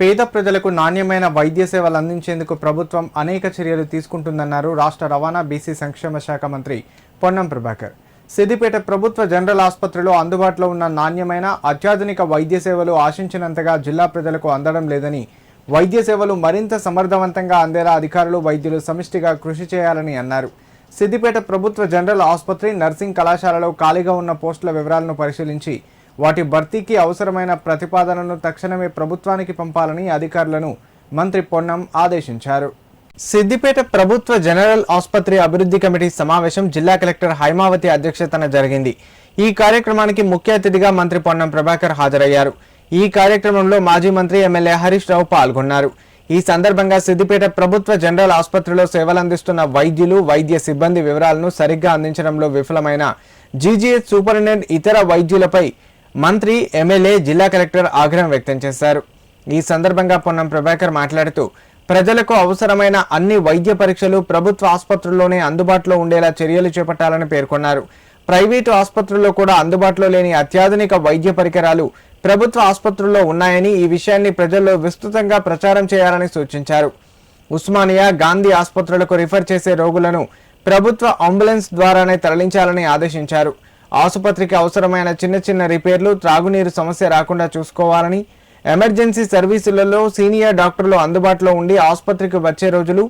పేద ప్రజలకు నాణ్యమైన వైద్య సేవలు అందించేందుకు ప్రభుత్వం అనేక చర్యలు తీసుకుంటుందన్నారు రాష్ట్ర రవాణా బీసీ సంక్షేమ శాఖ మంత్రి పొన్నం ప్రభాకర్. సిద్దిపేట ప్రభుత్వ జనరల్ ఆసుపత్రిలో అందుబాటులో ఉన్న నాణ్యమైన అత్యాధునిక వైద్య సేవలు ఆశించినంతగా జిల్లా ప్రజలకు అందడం లేదని, వైద్య సేవలు మరింత సమర్థవంతంగా అందేలా అధికారులు, వైద్యులు సమిష్టిగా కృషి చేయాలని అన్నారు. సిద్దిపేట ప్రభుత్వ జనరల్ ఆసుపత్రి, నర్సింగ్ కళాశాలలో ఖాళీగా ఉన్న పోస్టుల వివరాలను పరిశీలించి వాటి భర్తీకి అవసరమైన ప్రతిపాదనను తక్షణమే ప్రభుత్వానికి పంపాలని అధికారులను మంత్రి పొన్నం ఆదేశించారు. సిద్దిపేట ప్రభుత్వ జనరల్ ఆసుపత్రి అభివృద్ధి కమిటీ సమావేశం జిల్లా కలెక్టర్ హైమావతి అధ్యక్షతన జరిగింది. ఈ కార్యక్రమానికి ముఖ్య అతిథిగా మంత్రి పొన్నం ప్రభాకర్ హాజరయ్యారు. ఈ కార్యక్రమంలో మాజీ మంత్రి ఎమ్మెల్యే హరీష్ రావు పాల్గొన్నారు. ఈ సందర్భంగా సిద్దిపేట ప్రభుత్వ జనరల్ ఆసుపత్రిలో సేవలందిస్తున్న వైద్యులు, వైద్య సిబ్బంది వివరాలను సరిగ్గా అందించడంలో విఫలమైన జీజీహెచ్ సూపరింటెండెంట్, ఇతర వైద్యులపై మంత్రి, ఎమ్మెల్యే, జిల్లా కలెక్టర్ ఆగ్రహం వ్యక్తం చేశారు. ఈ సందర్భంగా పొన్నం ప్రభాకర్ మాట్లాడుతూ ప్రజలకు అవసరమైన అన్ని వైద్య పరీక్షలు ప్రభుత్వ ఆసుపత్రుల్లోనే అందుబాటులో ఉండేలా చర్యలు చేపట్టాలని పేర్కొన్నారు. ప్రైవేటు ఆసుపత్రుల్లో కూడా అందుబాటులో లేని అత్యాధునిక వైద్య పరికరాలు ప్రభుత్వ ఆసుపత్రుల్లో ఉన్నాయని, ఈ విషయాన్ని ప్రజల్లో విస్తృతంగా ప్రచారం చేయాలని సూచించారు. ఉస్మానియా, గాంధీ ఆసుపత్రులకు రిఫర్ చేసే రోగులను ప్రభుత్వ అంబులెన్స్ ద్వారానే తరలించాలని ఆదేశించారు. ఆసుపత్రికి అవసరమైన చిన్న చిన్న రిపేర్లు, త్రాగునీరు సమస్య రాకుండా చూసుకోవాలని, ఎమర్జెన్సీ సర్వీసులలో సీనియర్ డాక్టర్లు అందుబాటులో ఉండి ఆసుపత్రికి వచ్చే రోజులు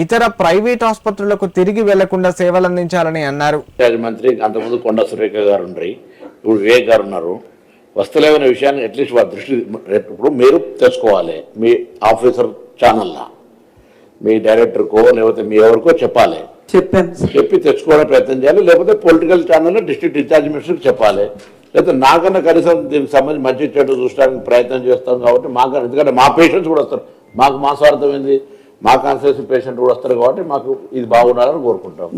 ఇతర ప్రైవేట్ ఆసుపత్రులకు తిరిగి వెళ్లకుండా సేవలందించాలని అన్నారు. మంత్రి అంతకుముందు కొండ సురేఖ గారు ఉండ్రి, ఇప్పుడు వివేక్ గారు ఉన్నారు. వస్తలేవనే విషయాన్ని అట్లీస్ట్ వారి దృష్టి ఇప్పుడు మీరు తెలుసుకోవాలి. మీ ఆఫీసర్ ఛానల్లా మీ డైరెక్టర్కో లేకపోతే మీ ఎవరికో చెప్పాలి, చెప్పి తెచ్చుకోవడానికి ప్రయత్నం చేయాలి. లేకపోతే పొలిటికల్ ఛానల్లో డిస్ట్రిక్ట్ ఇన్ఛార్జ్ మినిస్టర్కి చెప్పాలి. లేకపోతే నాకన్నా కనీసం దీనికి సంబంధించి మంచి చెడు చూసడానికి ప్రయత్నం చేస్తాం. కాబట్టి మాకు, ఎందుకంటే మా పేషెంట్స్ కూడా వస్తారు, మా స్వార్థం ఏంది, మా కాన్స్టిట్యూన్సీ పేషెంట్ కూడా వస్తారు. కాబట్టి మాకు ఇది బాగుండాలని కోరుకుంటాం.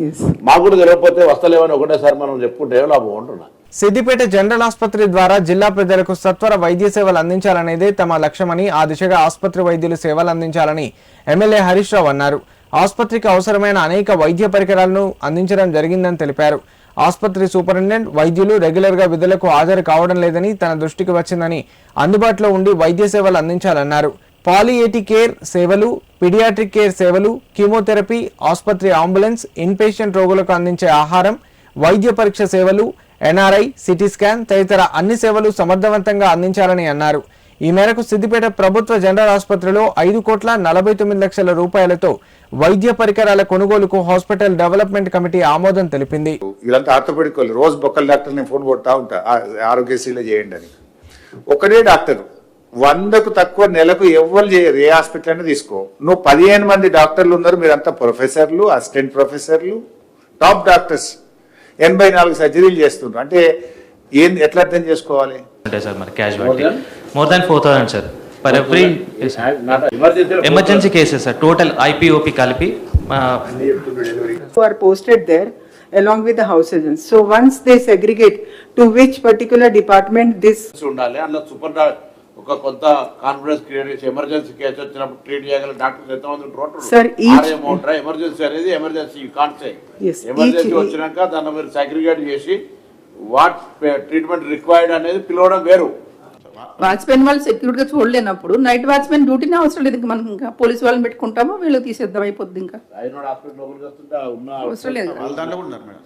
మాకు కూడా తెలియకపోతే వస్తలేమని ఒకటేసారి మనం చెప్పుకుంటే ఏం లాభం ఉంటున్నా. సిద్దిపేట జనరల్ ఆసుపత్రి ద్వారా జిల్లా ప్రజలకు సత్వర వైద్య సేవలు అందించాలనేదే తమ లక్ష్యమని, ఆ దిశగా ఆసుపత్రి వైద్యులు సేవలు అందించాలని ఎమ్మెల్యే హరీష్ రావు అన్నారు. ఆసుపత్రికి అవసరమైన అనేక వైద్య పరికరాలను అందించడం జరిగిందని తెలిపారు. ఆసుపత్రి సూపరింటెండెంట్, వైద్యులు రెగ్యులర్ గా విధులకు హాజరు కావడం లేదని తన దృష్టికి వచ్చిందని, అందుబాటులో ఉండి వైద్య సేవలు అందించాలన్నారు. పాలియేటివ్ కేర్ సేవలు, పీడియాట్రిక్ కేర్ సేవలు, కీమోథెరపీ, ఆసుపత్రి అంబులెన్స్, ఇన్పేషెంట్ రోగులకు అందించే ఆహారం, వైద్య పరీక్ష సేవలు, ఎన్ఆర్ఐ, సిటీ స్కాన్ తదితర అన్ని సేవలు సమర్థవంతంగా అందించాలని అన్నారు. ఈ మేరకు సిద్దిపేట ప్రభుత్వ జనరల్ ఆసుపత్రిలో 5,49,00,000 రూపాయలతో వైద్య పరికరాల కొనుగోలుకు హాస్పిటల్ డెవలప్మెంట్ కమిటీ ఆమోదం తెలిపింది. వీళ్ళంతా ఆర్థోపెడిక్ వాళ్ళు, రోజు బొక్కల డాక్టర్ నేను ఫోన్ కొడతా ఉంటా, ఆరోగ్యశ్రీలో చేయండి అని. ఒకటే డాక్టర్ 100కు తక్కువ నెలకు ఎవ్వరు చేయరు. ఏ హాస్పిటల్ అయినా తీసుకో, నువ్వు 15 మంది డాక్టర్లు ఉన్నారు. మీరంతా ప్రొఫెసర్లు, అసిస్టెంట్ ప్రొఫెసర్లు, టాప్ డాక్టర్స్. 84 సర్జరీలు చేస్తున్నారు. అంటే ఏం ఎట్లా అర్థం చేసుకోవాలి? సార్ మరి casualty more than 4,000 sir for every emergency cases sir. Total IPOP కలిపి are posted there along with the house agents. So once they segregate to which particular department this ఉండాలి. అందులో సూపర్ ఒక కొంత కాన్ఫిడెన్స్ క్రియేట్ చేసి emergency case వచ్చినప్పుడు treat చేయగల doctors ఎంతమంది ఉంటారు. ఎమర్జెన్సీ అనేది emergency you can't say. Emergency వచ్చినాక దాన్ని మీరు సెగ్రిగేట్ చేసి వాట్ ట్రీట్మెంట్ రిక్వైర్డ్ అనేది పిలవడం వేరు. వాచ్మెన్ వాళ్ళు సెక్యూరిటీగా చూడలేనప్పుడు నైట్ వాచ్మెన్ డ్యూటీనే అవసరం లేదు. మనం ఇంకా పోలీసు వాళ్ళని పెట్టుకుంటామో వీళ్ళు తీసేద్దాం, అయిపోద్ది. ఇంకా హాస్పిటల్ అవసరం లేదు. దాంట్లో కూడా ఉన్నారు మేడం.